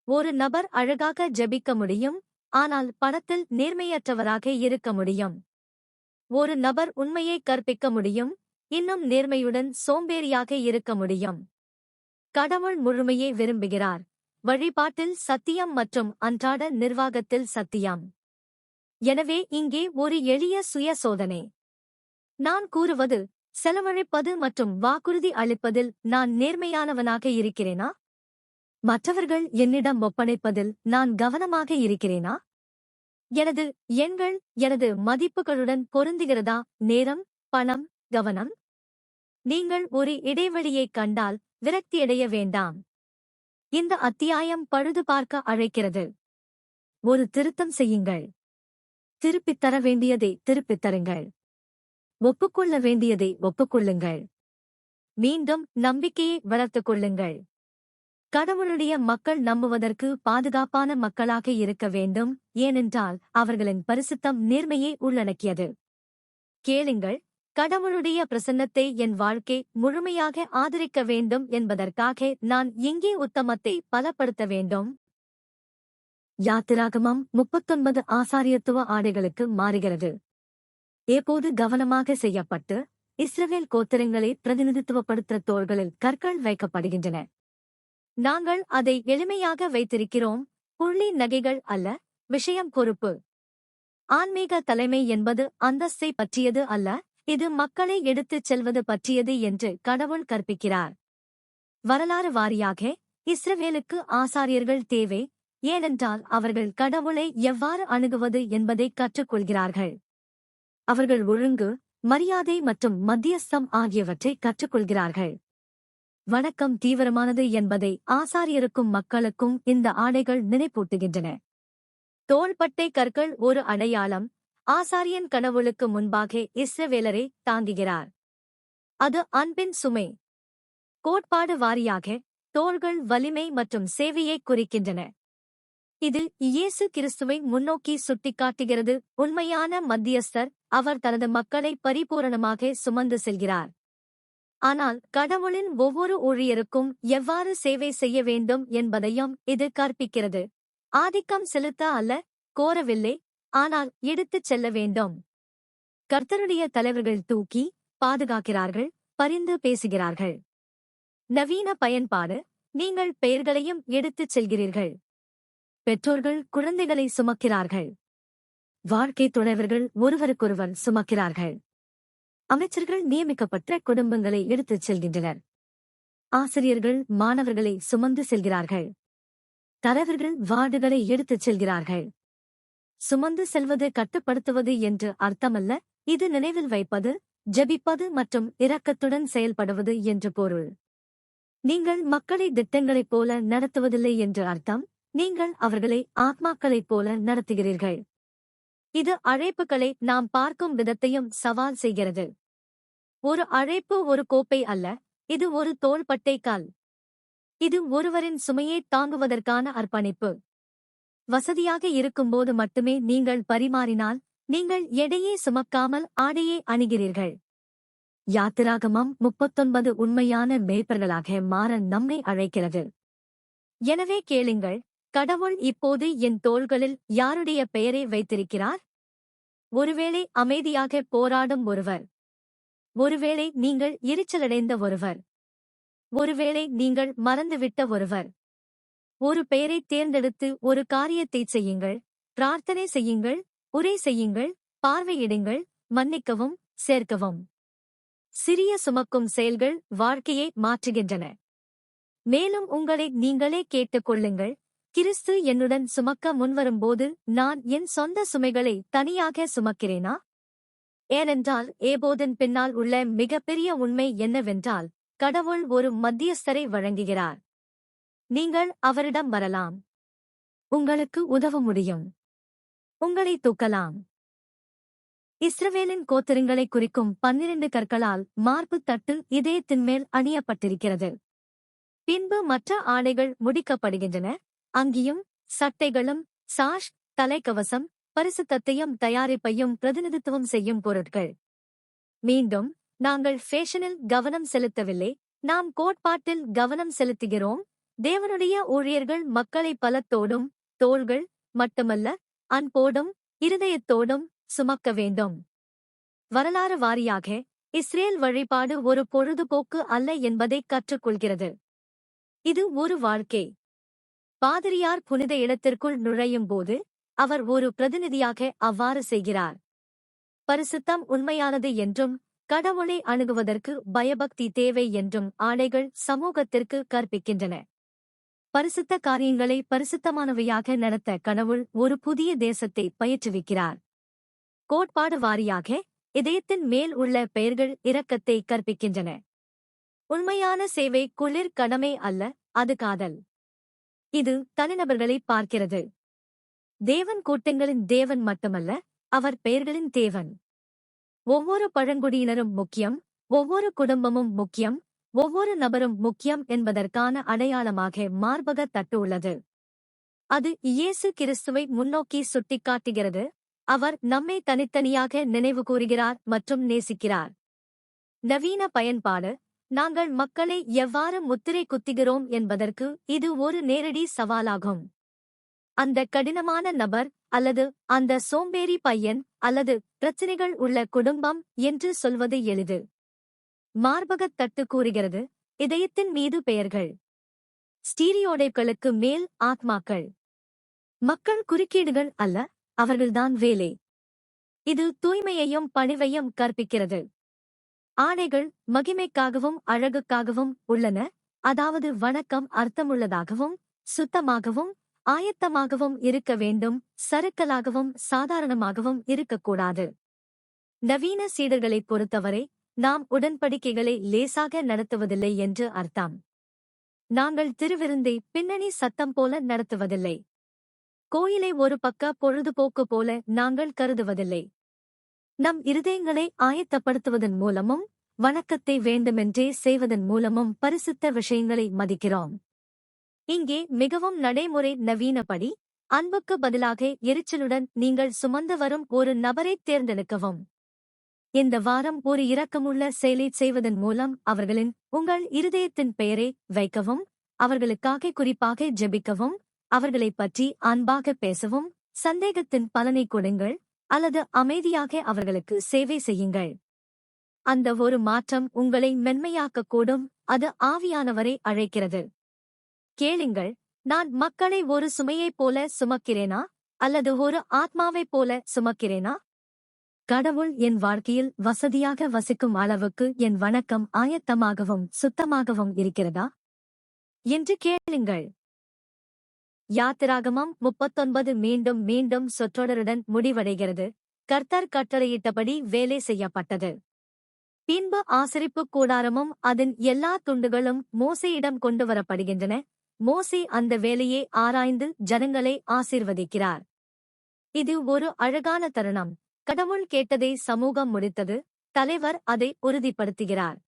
ஒரு நபர் அழகாக ஜெபிக்க முடியும், ஆனால் பணத்தில் நேர்மையற்றவராக இருக்க முடியும். ஒரு நபர் உண்மையை கற்பிக்க முடியும், இன்னும் நேர்மையுடன் சோம்பேறியாக இருக்க முடியும். கடவுள் முழுமையை விரும்புகிறார். வழிபாட்டில் சத்தியம் மற்றும் அன்றாட நிர்வாகத்தில் சத்தியம். எனவே இங்கே ஒரு எளிய சுய சோதனை. நான் கூறுவது, செலவழிப்பது மற்றும் வாக்குறுதி அளிப்பதில் நான் நேர்மையானவனாக இருக்கிறேனா? மற்றவர்கள் என்னிடம் ஒப்படைப்பதில் நான் கவனமாக இருக்கிறேனா? எனது எண்கள் எனது மதிப்புகளுடன் பொருந்துகிறதா? நேரம், பணம், கவனம். நீங்கள் ஒரு இடைவெளியைக் கண்டால் விரக்தியடைய வேண்டாம். இந்த அத்தியாயம் பழுது பார்க்க அழைக்கிறது. ஒரு திருத்தம் செய்யுங்கள். திருப்பித் தர வேண்டியதை திருப்பித் தருங்கள். ஒப்புக்கொள்ள வேண்டியதை ஒப்புக்கொள்ளுங்கள். மீண்டும் நம்பிக்கையை வளர்த்துக் கொள்ளுங்கள். கடவுளுடைய மக்கள் நம்புவதற்கு பாதுகாப்பான மக்களாக இருக்க வேண்டும், ஏனென்றால் அவர்களின் பரிசுத்தம் நேர்மையை உள்ளடக்கியது. கேளுங்கள், கடவுளுடைய பிரசன்னத்தை என் வாழ்க்கை முழுமையாக ஆதரிக்க வேண்டும் என்பதற்காக நான் எங்கே உத்தமத்தை பலப்படுத்த வேண்டும்? யாத்திராகமம் 39 ஆசாரியத்துவ ஆடைகளுக்கு மாறுகிறது. எப்போது கவனமாக செய்யப்பட்டு இஸ்ரவேல் கோத்திரங்களை பிரதிநிதித்துவப்படுத்த தோள்களில் கற்கள் வைக்கப்படுகின்றன. நாங்கள் அதை எளிமையாக வைத்திருக்கிறோம். புள்ளி நகைகள் அல்ல, விஷயம் பொறுப்பு. ஆன்மீக தலைமை என்பது அந்தஸ்தை பற்றியது அல்ல, இது மக்களை எடுத்துச் செல்வது பற்றியது என்று கடவுள் கற்பிக்கிறார். வரலாறு வாரியாக இஸ்ரவேலுக்கு ஆசாரியர்கள் தேவை, ஏனென்றால் அவர்கள் கடவுளை எவ்வாறு அணுகுவது என்பதை கற்றுக்கொள்கிறார்கள். அவர்கள் ஒழுங்கு, மரியாதை மற்றும் மத்தியஸ்தம் ஆகியவற்றை கற்றுக்கொள்கிறார்கள். வணக்கம் தீவிரமானது என்பதை ஆசாரியருக்கும் மக்களுக்கும் இந்த ஆடைகள் நினைப்பூட்டுகின்றன. தோள்பட்டை கற்கள் ஒரு அடையாளம். ஆசாரியன் கடவுளுக்கு முன்பாக இஸ்ரவேலரை தாங்குகிறார். அது அன்பின் சுமை. கோட்பாடு வாரியாக தோள்கள் வலிமை மற்றும் சேவையை குறிக்கின்றன. இது இயேசு கிறிஸ்துவை முன்னோக்கி சுட்டிக்காட்டுகிறது. உண்மையான மத்தியஸ்தர், அவர் தனது மக்களை பரிபூரணமாக சுமந்து செல்கிறார். ஆனால் கடவுளின் ஒவ்வொரு ஊழியருக்கும் எவ்வாறு சேவை செய்ய வேண்டும் என்பதையும் இது கற்பிக்கிறது. ஆதிக்கம் செலுத்த அல்ல, கோரவில்லை, ஆனால் எடுத்துச் செல்ல வேண்டும். கர்த்தருடைய தலைவர்கள் தூக்கி பாதுகாக்கிறார்கள், பரிந்து பேசுகிறார்கள். நவீன பயன்பாடு, நீங்கள் பெயர்களையும் எடுத்துச் செல்கிறீர்கள். பெற்றோர்கள் குழந்தைகளை சுமக்கிறார்கள். வாழ்க்கை துணைவர்கள் ஒருவருக்கொருவர் சுமக்கிறார்கள். அமைச்சர்கள் நியமிக்கப்பட்ட குடும்பங்களை எடுத்துச் செல்கின்றனர். ஆசிரியர்கள் மாணவர்களை சுமந்து செல்கிறார்கள். தலைவர்கள் வார்டுகளை எடுத்துச் செல்கிறார்கள். சுமந்து செல்வது கட்டுப்படுத்துவது என்று அர்த்தமல்ல, இது நினைவில் வைப்பது, ஜெபிப்பது மற்றும் இரக்கத்துடன் செயல்படுவது என்று பொருள். நீங்கள் மக்களை திட்டங்களைப் போல நடத்துவதில்லை என்று அர்த்தம், நீங்கள் அவர்களை ஆத்மாக்களைப் போல நடத்துகிறீர்கள். இது அழைப்புகளை நாம் பார்க்கும் விதத்தையும் சவால் செய்கிறது. ஒரு அழைப்பு ஒரு கோப்பை அல்ல, இது ஒரு தோள்பட்டை கால். இது ஒருவரின் சுமையை தாங்குவதற்கான அர்ப்பணிப்பு. வசதியாக இருக்கும்போது மட்டுமே நீங்கள் பரிமாறினால், நீங்கள் எடையே சுமக்காமல் ஆடையை அணிகிறீர்கள். யாத்திராகமம் 39 உண்மையான மேய்ப்பர்களாக மாற நம்மை அழைக்கிறது. எனவே கேளுங்கள், கடவுள் இப்போது என் தோள்களில் யாருடைய பெயரை வைத்திருக்கிறார்? ஒருவேளை அமைதியாக போராடும் ஒருவர். ஒருவேளை நீங்கள் எரிச்சலடைந்த ஒருவர். ஒருவேளை நீங்கள் மறந்துவிட்ட ஒருவர். ஒரு பெயரைத் தேர்ந்தெடுத்து ஒரு காரியத்தைச் செய்யுங்கள். பிரார்த்தனை செய்யுங்கள், உரை செய்யுங்கள், பார்வையிடுங்கள், மன்னிக்கவும், சேர்க்கவும். சிறிய சுமக்கும் செயல்கள் வாழ்க்கையை மாற்றுகின்றன. மேலும் உங்களை நீங்களே கேட்டுக் கொள்ளுங்கள், கிறிஸ்து என்னுடன் சுமக்க முன்வரும்போது நான் என் சொந்த சுமைகளை தனியாக சுமக்கிறேனா? ஏனென்றால் ஏபோதின் பின்னால் உள்ள மிகப்பெரிய உண்மை என்னவென்றால், கடவுள் ஒரு மத்தியஸ்தரை வழங்குகிறார். நீங்கள் அவரிடம் வரலாம். உங்களுக்கு உதவ முடியும். உங்களை தூக்கலாம். இஸ்ரவேலின் கோத்திரங்களை குறிக்கும் 12 கற்களால் மார்புத் தட்டு இதயத்தின் மேல் அணியப்பட்டிருக்கிறது. பின்பு மற்ற ஆடைகள் முடிக்கப்படுகின்றன. அங்கியும் சட்டைகளும் சாஷ், தலைக்கவசம், பரிசுத்தத்தையும் தயாரிப்பையும் பிரதிநிதித்துவம் செய்யும் பொருட்கள். மீண்டும், நாங்கள் ஃபேஷனில் கவனம் செலுத்தவில்லை, நாம் கோட்பாட்டில் கவனம் செலுத்துகிறோம். தேவனுடைய ஊழியர்கள் மக்களை பலத்தோடும், தோள்கள் மட்டுமல்ல, அன்போடும் இருதயத்தோடும் சுமக்க வேண்டும். வரலாறு வாரியாக, இஸ்ரேல் வழிபாடு ஒரு பொழுதுபோக்கு அல்ல என்பதை கற்றுக்கொள்கிறது. இது ஒரு வாழ்க்கை. பாதிரியார் புனித இடத்திற்குள் நுழையும் போது, அவர் ஒரு பிரதிநிதியாக அவ்வாறு செய்கிறார். பரிசுத்தம் உண்மையானது என்றும், கடவுளை அணுகுவதற்கு பயபக்தி தேவை என்றும் ஆடைகள் சமூகத்திற்கு கற்பிக்கின்றன. பரிசுத்த காரியங்களை பரிசுத்தமானவையாக நடத்த கடவுள் ஒரு புதிய தேசத்தை பயிற்றுவிக்கிறார். கோட்பாடு வாரியாக, இதயத்தின் மேல் உள்ள பெயர்கள் இரக்கத்தை கற்பிக்கின்றன. உண்மையான சேவை குளிர் கடமை அல்ல, அது காதல். இது தனிநபர்களை பார்க்கிறது. தேவன் கூட்டங்களின் தேவன் மட்டுமல்ல, அவர் பெயர்களின் தேவன். ஒவ்வொரு பழங்குடியினரும் முக்கியம், ஒவ்வொரு குடும்பமும் முக்கியம், ஒவ்வொரு நபரும் முக்கியம் என்பதற்கான அடையாளமாக மார்பக தட்டு உள்ளது. அது இயேசு கிறிஸ்துவை முன்னோக்கி சுட்டிக்காட்டுகிறது. அவர் நம்மை தனித்தனியாக நினைவு கூறுகிறார் மற்றும் நேசிக்கிறார். நவீன பயன்பாடு, நாங்கள் மக்களை எவ்வாறு முத்திரை குத்துகிறோம் என்பதற்கு இது ஒரு நேரடி சவாலாகும். அந்த கடினமான நபர் அல்லது அந்த சோம்பேறி பையன் அல்லது பிரச்சினைகள் உள்ள குடும்பம் என்று சொல்வது எளிது. மார்பகத் தட்டு கூறுகிறது, இதயத்தின் மீது பெயர்கள். ஸ்டீரியோடைப்களுக்கு மேல் ஆத்மாக்கள். மக்கள் குறுக்கீடுகள் அல்ல, அவர்கள்தான் வேலை. இது தூய்மையையும் பணிவையும் கற்பிக்கிறது. ஆடைகள் மகிமைக்காகவும் அழகுக்காகவும் உள்ளன, அதாவது வணக்கம் அர்த்தமுள்ளதாகவும் சுத்தமாகவும் ஆயத்தமாகவும் இருக்க வேண்டும், சறுக்கலாகவும் சாதாரணமாகவும் இருக்கக்கூடாது. நவீன சீடர்களைப் பொறுத்தவரை, நாம் உடன்படிக்கைகளை லேசாக நடத்துவதில்லை என்று அர்த்தம். நாங்கள் திருவிருந்தை பின்னணி சத்தம் போல நடத்துவதில்லை. கோயிலை ஒரு பக்க பொழுதுபோக்கு போல நாங்கள் கருதுவதில்லை. நம் இருதயங்களை ஆயத்தப்படுத்துவதன் மூலமும், வணக்கத்தை வேண்டுமென்றே செய்வதன் மூலமும் பரிசுத்த விஷயங்களை மதிக்கிறோம். இங்கே மிகவும் நடைமுறை நவீனப்படி, அன்புக்கு பதிலாக எரிச்சலுடன் நீங்கள் சுமந்து வரும் ஒரு நபரைத் தேர்ந்தெடுக்கவும். இந்த வாரம் ஒரு இரக்கமுள்ள செயலைச் செய்வதன் மூலம் அவர்களின் உங்கள் இருதயத்தின் பெயரை வைக்கவும், அவர்களுக்காக குறிப்பாக ஜெபிக்கவும், அவர்களைப் பற்றி அன்பாக பேசவும், சந்தேகத்தின் பலனை கொடுங்கள் அல்லது அமைதியாக அவர்களுக்கு சேவை செய்யுங்கள். அந்த ஒரு மாற்றம் உங்களை மென்மையாக்கக்கூடும். அது ஆவியானவரை அழைக்கிறது. கேளுங்கள், நான் மக்களை ஒரு சுமையைப் போல சுமக்கிறேனா அல்லது ஒரு ஆத்மாவைப் போல சுமக்கிறேனா? கடவுள் என் வாழ்க்கையில் வசதியாக வசிக்கும் அளவுக்கு என் வணக்கம் ஆயத்தமாகவும் சுத்தமாகவும் இருக்கிறதா என்று கேளுங்கள். யாத்திராகமம் 39 மீண்டும் மீண்டும் சொற்றொடருடன் முடிவடைகிறது. கர்த்தர் கட்டளையிட்டபடி வேலை செய்யப்பட்டது. பின்பு ஆசரிப்புக் கூடாரமும் அதன் எல்லா துண்டுகளும் மோசேயிடம் கொண்டுவரப்படுகின்றன. மோசே அந்த வேலையை ஆராய்ந்து ஜனங்களை ஆசீர்வதிக்கிறார். இது ஒரு அழகான தருணம். கடவுள் கேட்டதை சமூகம் முடித்தது. தலைவர் அதை உறுதிப்படுத்துகிறார்.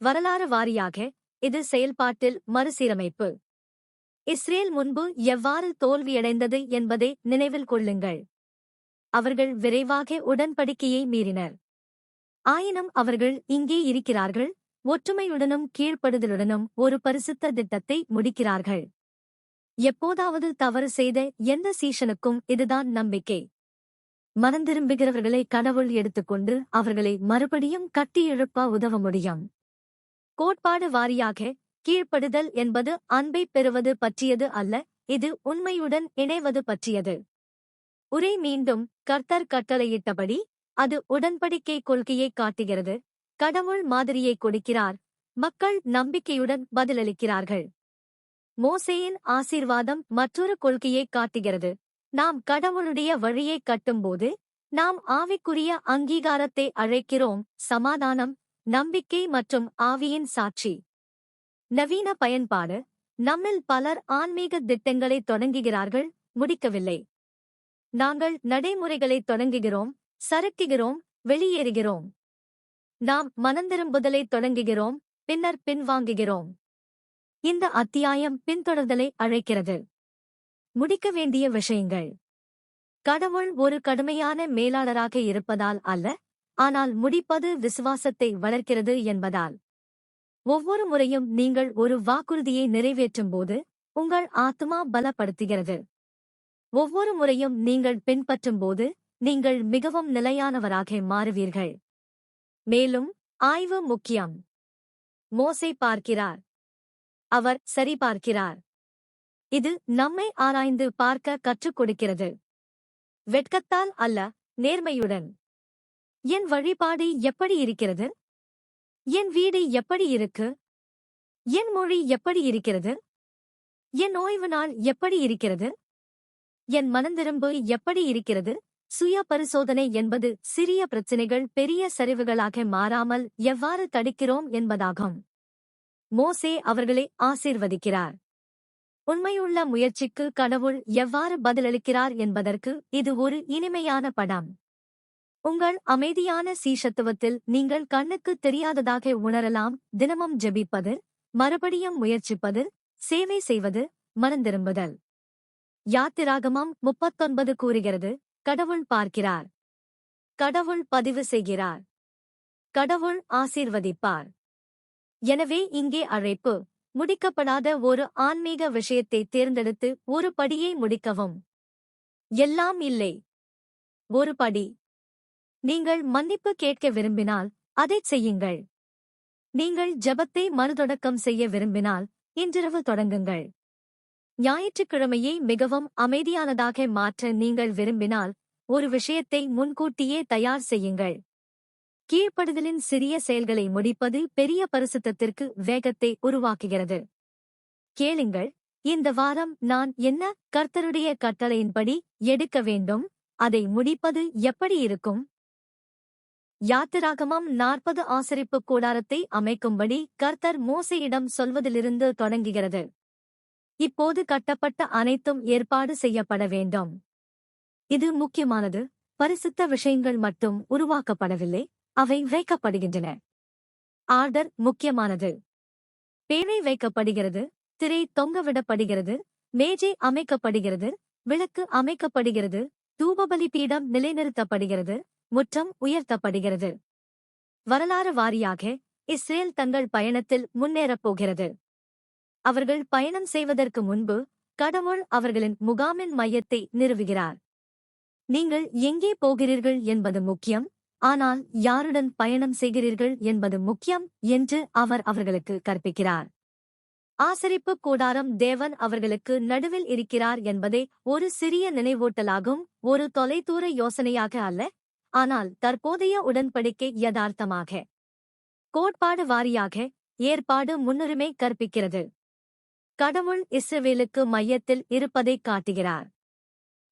வரலாறு வாரியாக இது செயல்பாட்டில் மறுசீரமைப்பு. இஸ்ரேல் முன்பு எவ்வாறு தோல்வியடைந்தது என்பதை நினைவில் கொள்ளுங்கள். அவர்கள் விரைவாக உடன்படிக்கையை மீறினர். ஆயினும் அவர்கள் இங்கே இருக்கிறார்கள், ஒற்றுமையுடனும் கீழ்ப்படுதலுடனும் ஒரு பரிசுத்த திட்டத்தை முடிக்கிறார்கள். எப்போதாவது தவறு செய்த எந்த சீஷனுக்கும் இதுதான் நம்பிக்கை. மனந்திரும்புகிறவர்களை கடவுள் எடுத்துக்கொண்டு அவர்களை மறுபடியும் கட்டியெழுப்ப உதவ முடியும். கோட்பாடு வாரியாக கீழ்ப்படுதல் என்பது அன்பை பெறுவது பற்றியது அல்ல, இது உண்மையுடன் இணைவது பற்றியது. உரை மீண்டும் கர்த்தர் கட்டளையிட்டபடி அது உடன்படிக்கை கொள்கையை காட்டுகிறது. கடவுள் மாதிரியை கொடுக்கிறார், மக்கள் நம்பிக்கையுடன் பதிலளிக்கிறார்கள். மோசேயின் ஆசீர்வாதம் மற்றொரு கொள்கையை காட்டுகிறது. நாம் கடவுளுடைய வழியை கட்டும்போது நாம் ஆவிக்குரிய அங்கீகாரத்தை அழைக்கிறோம், சமாதானம், நம்பிக்கை மற்றும் ஆவியின் சாட்சி. நவீன பயன்பாடு. நம்மில் பலர் ஆன்மீக திட்டங்களை தொடங்குகிறார்கள், முடிக்கவில்லை. நாங்கள் நடைமுறைகளை தொடங்குகிறோம், சறுக்குகிறோம், வெளியேறுகிறோம். நாம் மனந்திரும்புதலை தொடங்குகிறோம், பின்னர் பின்வாங்குகிறோம். இந்த அத்தியாயம் பின்தொடர்தலை அழைக்கிறது. முடிக்க வேண்டிய விஷயங்கள். கடவுள் ஒரு கடுமையான மேலாளராக இருப்பதால் அல்ல, ஆனால் முடிப்பது விசுவாசத்தை வளர்க்கிறது என்பதால். ஒவ்வொரு முறையும் நீங்கள் ஒரு வாக்குறுதியை நிறைவேற்றும்போது உங்கள் ஆத்துமா பலப்படுத்துகிறது. ஒவ்வொரு முறையும் நீங்கள் பின்பற்றும்போது நீங்கள் மிகவும் நிலையானவராக மாறுவீர்கள். மேலும் ஆய்வு முக்கியம். மோசே பார்க்கிறார், அவர் சரிபார்க்கிறார். இது நம்மை ஆராய்ந்து பார்க்க கற்றுக் கொடுக்கிறது. வெட்கத்தால் அல்ல, நேர்மையுடன். என் வழிபாடு எப்படி இருக்கிறது? என் வீடு எப்படி இருக்கு? என் மொழி எப்படி இருக்கிறது? என் ஓய்வு நாள் எப்படி இருக்கிறது? என் மனந்திரும்பு எப்படி இருக்கிறது? சுய பரிசோதனை என்பது சிறிய பிரச்சினைகள் பெரிய சரிவுகளாக மாறாமல் எவ்வாறு தடுக்கிறோம் என்பதாகும். மோசே அவர்களை ஆசீர்வதிக்கிறார். உண்மையுள்ள முயற்சிக்கு கடவுள் எவ்வாறு பதிலளிக்கிறார் என்பதற்கு இது ஒரு இனிமையான படம். உங்கள் அமைதியான சீஷத்துவத்தில் நீங்கள் கண்ணுக்கு தெரியாததாக உணரலாம். தினமும் ஜெபிப்பது, மறுபடியும் முயற்சிப்பது, சேவை செய்வது, மனந்திரும்புதல். யாத்திராகமம் 39 கூறுகிறது, கடவுள் பார்க்கிறார், கடவுள் பதிவு செய்கிறார், கடவுள் ஆசீர்வதிப்பார். எனவே இங்கே அழைப்பு. முடிக்கப்படாத ஒரு ஆன்மீக விஷயத்தை தேர்ந்தெடுத்து ஒரு படியை முடிக்கவும். எல்லாம் இல்லை, ஒரு படி. நீங்கள் மன்னிப்பு கேட்க விரும்பினால் அதைச் செய்யுங்கள். நீங்கள் ஜெபத்தை மறுதொடக்கம் செய்ய விரும்பினால் இன்றிரவு தொடங்குங்கள். ஞாயிற்றுக்கிழமையை மிகவும் அமைதியானதாக மாற்ற நீங்கள் விரும்பினால் ஒரு விஷயத்தை முன்கூட்டியே தயார் செய்யுங்கள். கீழ்ப்படுதலின் சிறிய செயல்களை முடிப்பது பெரிய பரிசுத்தத்திற்கு வேகத்தை உருவாக்குகிறது. கேளுங்கள், இந்த வாரம் நான் என்ன கர்த்தருடைய கட்டளையின்படி எடுக்க வேண்டும், அதை முடிப்பது எப்படி இருக்கும்? யாத்திராகமம் 40 ஆசரிப்புக் கூடாரத்தை அமைக்கும்படி கர்த்தர் மோசேயிடம் சொல்வதிலிருந்து தொடங்குகிறது. இப்போது கட்டப்பட்ட அனைத்தும் ஏற்பாடு செய்யப்பட வேண்டும். இது முக்கியமானது. பரிசுத்த விஷயங்கள் மட்டும் உருவாக்கப்படவில்லை, அவை வைக்கப்படுகின்றன. ஆர்டர் முக்கியமானது. பேழை வைக்கப்படுகிறது, திரை தொங்கவிடப்படுகிறது, மேஜை அமைக்கப்படுகிறது, விளக்கு அமைக்கப்படுகிறது, தூபபலி பீடம் நிலைநிறுத்தப்படுகிறது, முற்றம் உயர்த்தப்படுகிறது. வரலாறு வாரியாக இஸ்ரேல் தங்கள் பயணத்தில் முன்னேறப் போகிறது. அவர்கள் பயணம் செய்வதற்கு முன்பு கடவுள் அவர்களின் முகாமின் மையத்தை நிறுவுகிறார். நீங்கள் எங்கே போகிறீர்கள் என்பது முக்கியம், ஆனால் யாருடன் பயணம் செய்கிறீர்கள் என்பது முக்கியம் என்று அவர் அவர்களுக்கு கற்பிக்கிறார். ஆசரிப்பு கூடாரம் தேவன் அவர்களுக்கு நடுவில் இருக்கிறார் என்பதை ஒரு சிறிய நினைவூட்டலாகும், ஒரு தொலைதூர யோசனையாக அல்ல. ஆனால் தற்போதைய உடன்படிக்கை யதார்த்தமாக கோட்பாடு வாரியாக ஏற்பாடு முன்னுரிமை கற்பிக்கிறது. கடவுள் இஸ்ரவேலுக்கு மையத்தில் இருப்பதைக் காட்டுகிறார்.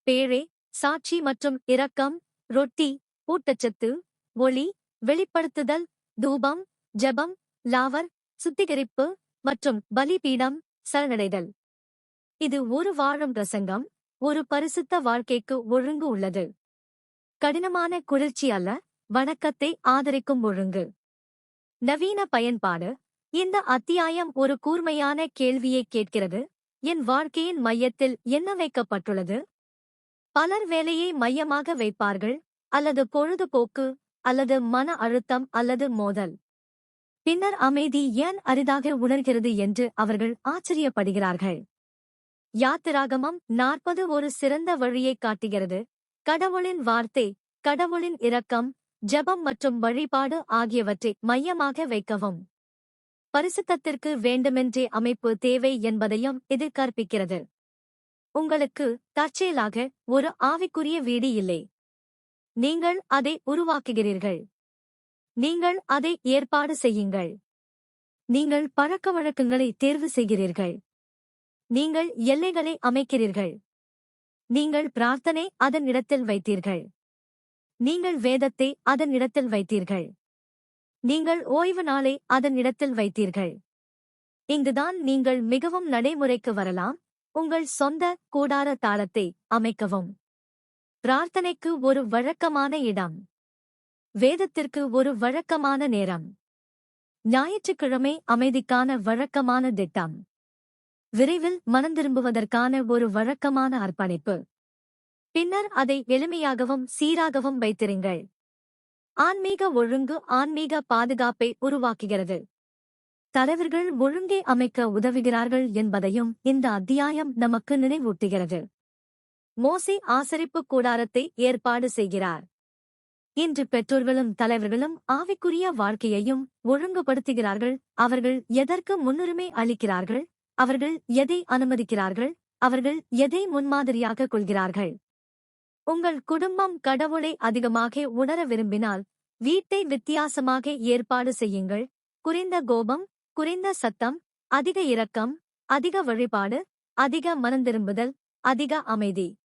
பேழை, சாட்சி மற்றும் இரக்கம், ரொட்டி, ஊட்டச்சத்து, ஒளி, வெளிப்படுத்துதல், தூபம், ஜெபம், லாவர், சுத்திகரிப்பு மற்றும் பலிபீடம், சரணடைதல். இது ஒரு வாழும் பிரசங்கம், ஒரு பரிசுத்த வாழ்க்கைக்கு ஒழுங்கு உள்ளது. கடினமான குளிர்ச்சி அல்ல, வணக்கத்தை ஆதரிக்கும் ஒழுங்கு. நவீன பயன்பாடு. இந்த அத்தியாயம் ஒரு கூர்மையான கேள்வியை கேட்கிறது. என் வாழ்க்கையின் மையத்தில் என்ன வைக்கப்பட்டுள்ளது? பலர் வேலையை மையமாக வைப்பார்கள், அல்லது பொழுதுபோக்கு, அல்லது மன அழுத்தம் அல்லது மோதல். பின்னர் அமைதி ஏன் அரிதாக உணர்கிறது என்று அவர்கள் ஆச்சரியப்படுகிறார்கள். யாத்திராகமம் 40 ஒரு சிறந்த வழியைக் காட்டுகிறது. கடவுளின் வார்த்தை, கடவுளின் இரக்கம், ஜெபம் மற்றும் வழிபாடு ஆகியவற்றை மையமாக வைக்கவும். பரிசுத்தத்திற்கு வேண்டுமென்றே அமைப்பு தேவை என்பதையும் இது கற்பிக்கிறது. உங்களுக்கு தற்செயலாக ஒரு ஆவிக்குரிய வீடு இல்லை. நீங்கள் அதை உருவாக்குகிறீர்கள். நீங்கள் அதை ஏற்பாடு செய்யுங்கள். நீங்கள் பழக்கவழக்கங்களை தேர்வு செய்கிறீர்கள். நீங்கள் எல்லைகளை அமைக்கிறீர்கள். நீங்கள் பிரார்த்தனை அதன் இடத்தில் வைத்தீர்கள். நீங்கள் வேதத்தை அதன் இடத்தில் வைத்தீர்கள். நீங்கள் ஓய்வு நாளை அதன் இடத்தில் வைத்தீர்கள். இங்குதான் நீங்கள் மிகவும் நடைமுறைக்கு வரலாம். உங்கள் சொந்த கூடார தாளத்தை அமைக்கவும். பிரார்த்தனைக்கு ஒரு வழக்கமான இடம். வேதத்திற்கு ஒரு வழக்கமான நேரம். ஞாயிற்றுக்கிழமை அமைதிக்கான வழக்கமான திட்டம். விரைவில் மனந்திரும்புவதற்கான ஒரு வழக்கமான அர்ப்பணிப்பு. பின்னர் அதை எளிமையாகவும் சீராகவும் வைத்திருங்கள். ஆன்மீக ஒழுங்கு ஆன்மீக பாதுகாப்பை உருவாக்குகிறது. தலைவர்கள் ஒழுங்கை அமைக்க உதவுகிறார்கள் என்பதையும் இந்த அத்தியாயம் நமக்கு நினைவூட்டுகிறது. மோசே ஆசரிப்பு கூடாரத்தை ஏற்பாடு செய்கிறார். இன்று பெற்றோர்களும் தலைவர்களும் ஆவிக்குரிய வாழ்க்கையையும் ஒழுங்குபடுத்துகிறார்கள். அவர்கள் எதற்கு முன்னுரிமை அளிக்கிறார்கள்? அவர்கள் எதை அனுமதிக்கிறார்கள்? அவர்கள் எதை முன்மாதிரியாக கொள்கிறார்கள்? உங்கள் குடும்பம் கடவுளை அதிகமாக உணர விரும்பினால் வீட்டை வித்தியாசமாக ஏற்பாடு செய்யுங்கள். குறைந்த கோபம், குறைந்த சத்தம், அதிக இரக்கம், அதிக வழிபாடு, அதிக மனந்திரும்புதல், அதிக அமைதி.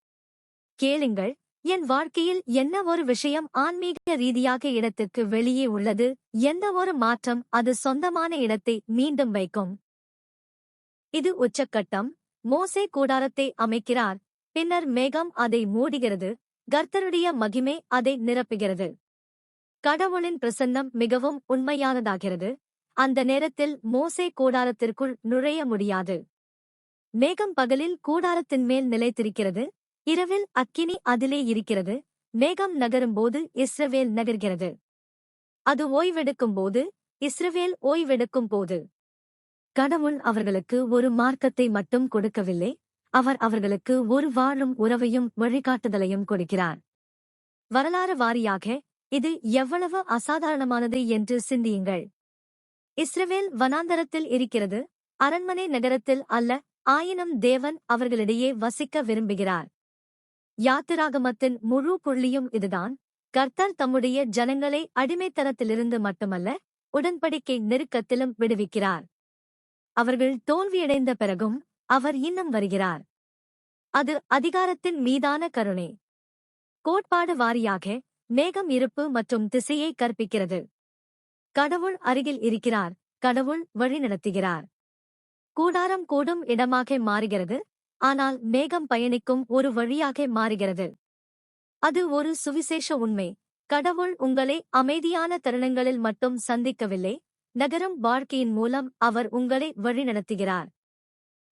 கேளுங்கள், என் வாழ்க்கையில் என்ன ஒரு விஷயம் ஆன்மீக ரீதியாக இடத்திற்கு வெளியே உள்ளது? எந்த ஒரு மாற்றம் அது சொந்தமான இடத்தை மீண்டும் வைக்கும்? இது உச்சக்கட்டம். மோசே கூடாரத்தை அமைக்கிறார். பின்னர் மேகம் அதை மூடுகிறது. கர்த்தருடைய மகிமை அதை நிரப்புகிறது. கடவுளின் பிரசன்னம் மிகவும் உண்மையானதாகிறது. அந்த நேரத்தில் மோசே கூடாரத்திற்குள் நுழைய முடியாது. மேகம் பகலில் கூடாரத்தின் மேல் நிலைத்திருக்கிறது. இரவில் அக்கினி அதிலே இருக்கிறது. மேகம் நகரும்போது இஸ்ரவேல் நகர்கிறது. அது ஓய்வெடுக்கும்போது, இஸ்ரவேல் ஓய்வெடுக்கும் போது. கடவுள் அவர்களுக்கு ஒரு மார்க்கத்தை மட்டும் கொடுக்கவில்லை, அவர் அவர்களுக்கு ஒரு வாழும் உறவையும் வழிகாட்டுதலையும் கொடுக்கிறார். வரலாறு வாரியாக இது எவ்வளவு அசாதாரணமானது என்று சிந்தியுங்கள். இஸ்ரவேல் வனாந்தரத்தில் இருக்கிறது, அரண்மனை நகரத்தில் அல்ல. ஆயினும் தேவன் அவர்களிடையே வசிக்க விரும்புகிறார். யாத்திராகமத்தின் முழு புள்ளியும் இதுதான். கர்த்தர் தம்முடைய ஜனங்களை அடிமைத்தனத்திலிருந்து மட்டுமல்ல, உடன்படிக்கை நெருக்கத்திலும் விடுவிக்கிறார். அவர்கள் தோல்வியடைந்த பிறகும் அவர் இன்னும் வருகிறார். அது அதிகாரத்தின் மீதான கருணை. கோட்பாடு வாரியாக மேகம் இருப்பு மற்றும் திசையை கற்பிக்கிறது. கடவுள் அருகில் இருக்கிறார். கடவுள் வழிநடத்துகிறார். கூடாரம் கூடும் இடமாக மாறுகிறது, ஆனால் மேகம் பயணிக்கும் ஒரு வழியாக மாறுகிறது. அது ஒரு சுவிசேஷ உண்மை. கடவுள் உங்களை அமைதியான தருணங்களில் மட்டும் சந்திக்கவில்லை, நகரும் வாழ்க்கையின் மூலம் அவர் உங்களை வழிநடத்துகிறார்.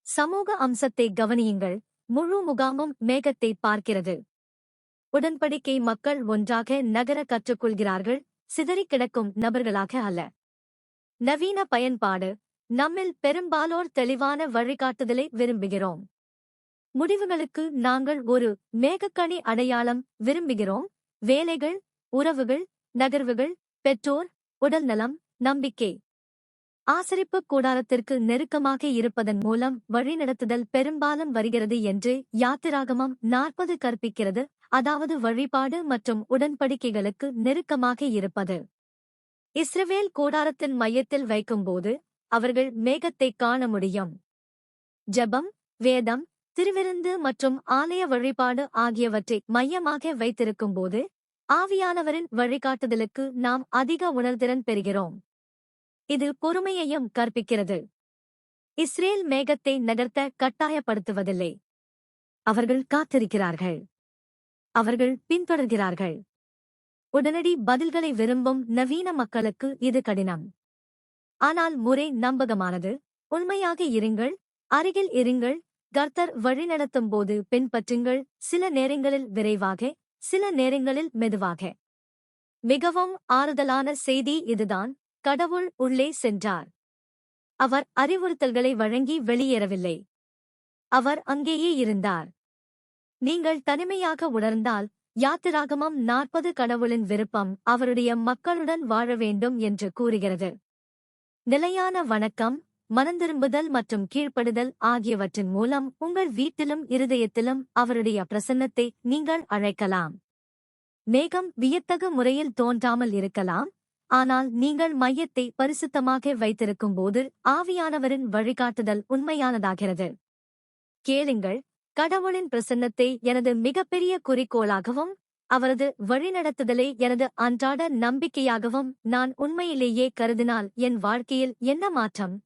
சமூக அம்சத்தை கவனியுங்கள். முழு முகாமும் மேகத்தை பார்க்கிறது. உடன்படிக்கை மக்கள் ஒன்றாக நகர கற்றுக்கொள்கிறார்கள், சிதறிக் கிடக்கும் நபர்களாக அல்ல. நவீன பயன்பாடு. நம்மில் பெரும்பாலோர் தெளிவான வழிகாட்டுதலை விரும்புகிறோம். முடிவுகளுக்கு நாங்கள் ஒரு மேகக்கணி அடையாளம் விரும்புகிறோம். வேலைகள், உறவுகள், நகர்வுகள், பெற்றோர், உடல்நலம், நம்பிக்கை. ஆசரிப்பு கூடாரத்திற்கு நெருக்கமாக இருப்பதன் மூலம் வழிநடத்துதல் பெரும்பாலும் வருகிறது என்று யாத்திராகமம் 40 கற்பிக்கிறது. அதாவது வழிபாடு மற்றும் உடன்படிக்கைகளுக்கு நெருக்கமாக இருப்பது. இஸ்ரவேல் கூடாரத்தின் மையத்தில் வைக்கும்போது அவர்கள் மேகத்தைக் காண முடியும். ஜெபம், வேதம், திருவிருந்து மற்றும் ஆலய வழிபாடு ஆகியவற்றை மையமாக வைத்திருக்கும்போது ஆவியானவரின் வழிகாட்டுதலுக்கு நாம் அதிக உணர்திறன் பெறுகிறோம். இது பொறுமையையும் கற்பிக்கிறது. இஸ்ரேல் மேகத்தை நகர்த்த கட்டாயப்படுத்துவதில்லை. அவர்கள் காத்திருக்கிறார்கள். அவர்கள் பின்தொடர்கிறார்கள். உடனடி பதில்களை விரும்பும் நவீன மக்களுக்கு இது கடினம். ஆனால் முறை நம்பகமானது. உண்மையாக இருங்கள், அருகில் இருங்கள், கர்த்தர் வழிநடத்தும்போது பின்பற்றுங்கள், சில நேரங்களில் விரைவாக, சில நேரங்களில் மெதுவாக. மிகவும் ஆறுதலான செய்தி இதுதான், கடவுள் உள்ளே சென்றார். அவர் அறிவுறுத்தல்களை வழங்கி வெளியேறவில்லை. அவர் அங்கேயே இருந்தார். நீங்கள் தனிமையாக உணர்ந்தால், யாத்திராகமம் 40 கடவுளின் விருப்பம் அவருடைய மக்களுடன் வாழ வேண்டும் என்று கூறுகிறது. நிலையான வணக்கம், மனந்திரும்புதல் மற்றும் கீழ்ப்படுதல் ஆகியவற்றின் மூலம் உங்கள் வீட்டிலும் இருதயத்திலும் அவருடைய பிரசன்னத்தை நீங்கள் அழைக்கலாம். மேகம் வியத்தகு முறையில் தோன்றாமல் இருக்கலாம், ஆனால் நீங்கள் மையத்தை பரிசுத்தமாக வைத்திருக்கும்போது ஆவியானவரின் வழிகாட்டுதல் உண்மையானதாகிறது. கேளுங்கள், கடவுளின் பிரசன்னத்தை எனது மிகப்பெரிய குறிக்கோளாகவும் அவரது வழிநடத்துதலை எனது அன்றாட நம்பிக்கையாகவும் நான் உண்மையிலேயே கருதினால் என் வாழ்க்கையில் என்ன மாற்றம்